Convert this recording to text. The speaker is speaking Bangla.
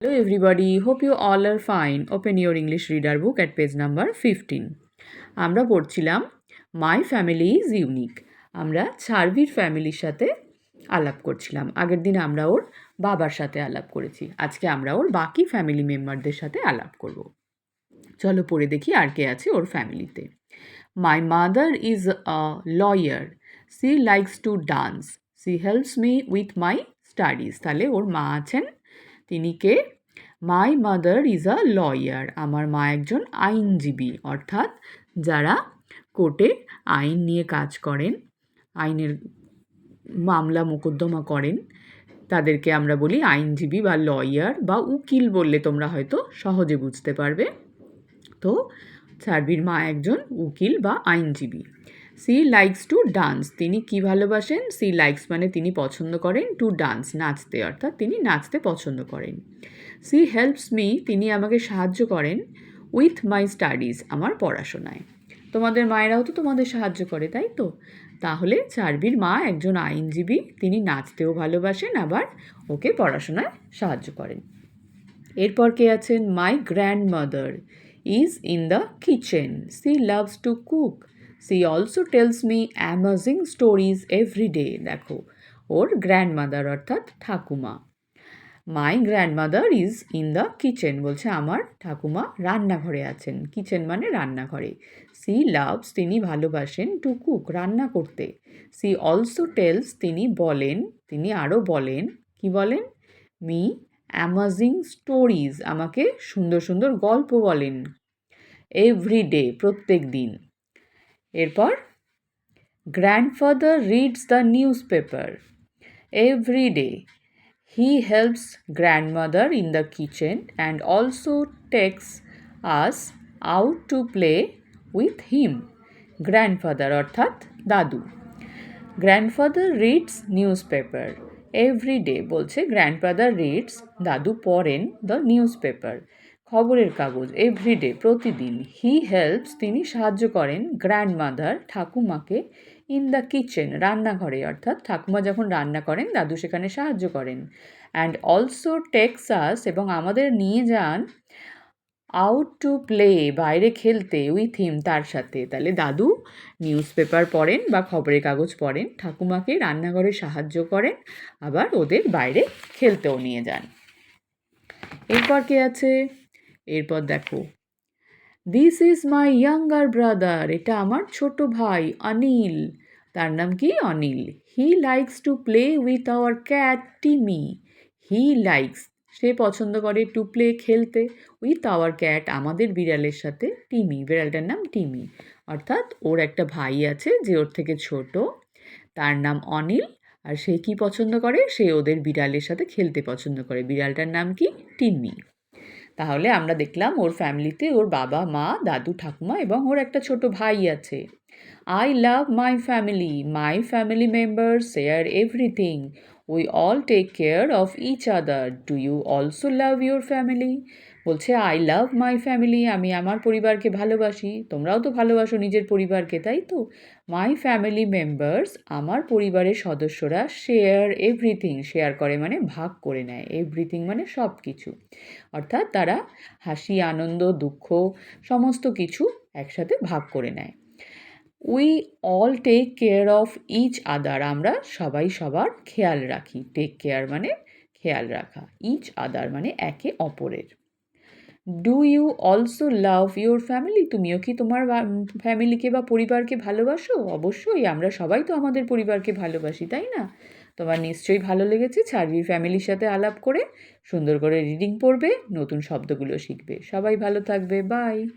Hello everybody, hope you all are fine. Open your English reader book at page number 15. আমরা পড়ছিলাম মাই ফ্যামিলি ইজ ইউনিক। আমরা ছার্ভির ফ্যামিলির সাথে আলাপ করছিলাম। আগের দিন আমরা ওর বাবার সাথে আলাপ করেছি। আজকে আমরা ওর বাকি ফ্যামিলি মেম্বারদের সাথে আলাপ করব। চলো পড়ে দেখি আর কে আছে ওর ফ্যামিলিতে। My mother is a lawyer. She likes to dance. She helps me with my studies. তাহলে ওর মা আছেন, তিনি কে? My mother is a lawyer. আমার মা একজন আইনজীবী, অর্থাৎ যারা কোর্টে আইন নিয়ে কাজ করেন, আইনের মামলা মোকদ্দমা করেন, তাদেরকে আমরা বলি আইনজীবী বা লয়ার বা উকিল বললে তোমরা হয়তো সহজে বুঝতে পারবে। তো ছার্ভির মা একজন উকিল বা আইনজীবী। C likes to dance. তিনি কি ভালোবাসেন? সি লাইকস মানে তিনি পছন্দ করেন, টু ডান্স নাচতে, অর্থাৎ তিনি নাচতে পছন্দ করেন। সি হেল্পস মি, তিনি আমাকে সাহায্য করেন, উইথ মাই স্টাডিজ, আমার পড়াশোনায়। তোমাদের মায়েরাও তো তোমাদের সাহায্য করে, তাই তো? তাহলে ছার্ভির মা একজন আইনজীবী, তিনি নাচতেও ভালোবাসেন, আবার ওকে পড়াশোনায় সাহায্য করেন। এরপর কে আছেন? My grandmother is in the kitchen. She loves to cook. She also tells me amazing stories every day. দেখো, ওর গ্র্যান্ডমাদার অর্থাৎ ঠাকুমা। My grandmother is in the kitchen বলছে আমার ঠাকুমা রান্নাঘরে আছেন। কিচেন মানে রান্নাঘরে। সি লাভস, তিনি ভালোবাসেন, টু কুক, রান্না করতে। সি অলসো টেলস, তিনি বলেন, তিনি আরও বলেন, কি বলেন? মি অ্যামাজিং স্টোরিজ, আমাকে সুন্দর সুন্দর গল্প বলেন। এভরিডে, প্রত্যেক দিন। এরপর grandfather reads the newspaper everyday. He helps grandmother in the kitchen and also takes us out to play with him. Grandfather অর্থাৎ দাদু। Grandfather reads newspaper everyday বলছে গ্র্যান্ডফাদার রিডস, দাদু পড়েন, দ্য নিউজ পেপার, খবরের কাগজ, এভরিডে, প্রতিদিন। হি হেল্পস, তিনি সাহায্য করেন, গ্র্যান্ডমাদার, ঠাকুমাকে, ইন দ্য কিচেন, রান্নাঘরে, অর্থাৎ ঠাকুমা যখন রান্না করেন দাদু সেখানে সাহায্য করেন। অ্যান্ড অলসো টেকস আস, এবং আমাদের নিয়ে যান, আউট টু প্লে, বাইরে খেলতে, উইথ হিম, তার সাথে। তাহলে দাদু নিউজ পেপার পড়েন বা খবরের কাগজ পড়েন, ঠাকুমাকে রান্নাঘরে সাহায্য করেন, আবার ওদের বাইরে খেলতেও নিয়ে যান। এরপর কে আছে? এরপর দেখো, this is my younger brother, এটা আমার ছোট ভাই অনিল। তার নাম কি? Anil. He likes to play with our cat Timmy. He likes, সে পছন্দ করে, টু প্লে, খেলতে, উইথ আওয়ার ক্যাট, আমাদের বিড়ালের সাথে, টিমি, বিড়ালটার নাম টিমি। অর্থাৎ ওর একটা ভাই আছে যে ওর থেকে ছোট, তার নাম অনিল, আর সে কি পছন্দ করে? সে ওদের বিড়ালের সাথে খেলতে পছন্দ করে। বিড়ালটার নাম কি? টিমি। তাহলে আমরা দেখলাম ওর ফ্যামিলিতে ওর বাবা, মা, দাদু, ঠাকুমা এবং ওর একটা ছোট ভাই আছে। I love my family. My family members share everything. We all take care of each other. Do you also love your family? বলছে আই লাভ মাই ফ্যামিলি, আমি আমার পরিবারকে ভালোবাসি। তোমরাও তো ভালোবাসো নিজের পরিবারকে, তাই তো? মাই ফ্যামিলি মেম্বার্স, আমার পরিবারের সদস্যরা, শেয়ার এভরিথিং, শেয়ার করে মানে ভাগ করে নেয়, এভরিথিং মানে সব কিছু, অর্থাৎ তারা হাসি, আনন্দ, দুঃখ সমস্ত কিছু একসাথে ভাগ করে নেয়। We all take care of each other, আমরা সবাই সবার খেয়াল রাখি। টেক কেয়ার মানে খেয়াল রাখা, ইচ আদার মানে একে অপরের। Do you also love your family? তুমিও কি তোমার ফ্যামিলিকে বা পরিবারকে ভালোবাসো? অবশ্যই, আমরা সবাই তো আমাদের পরিবারকে ভালোবাসি, তাই না? তোমার নিশ্চয়ই ভালো লেগেছে ছার্ভির ফ্যামিলির সাথে আলাপ করে। সুন্দর করে রিডিং পড়বে, নতুন শব্দগুলো শিখবে। সবাই ভালো থাকবে, বাই।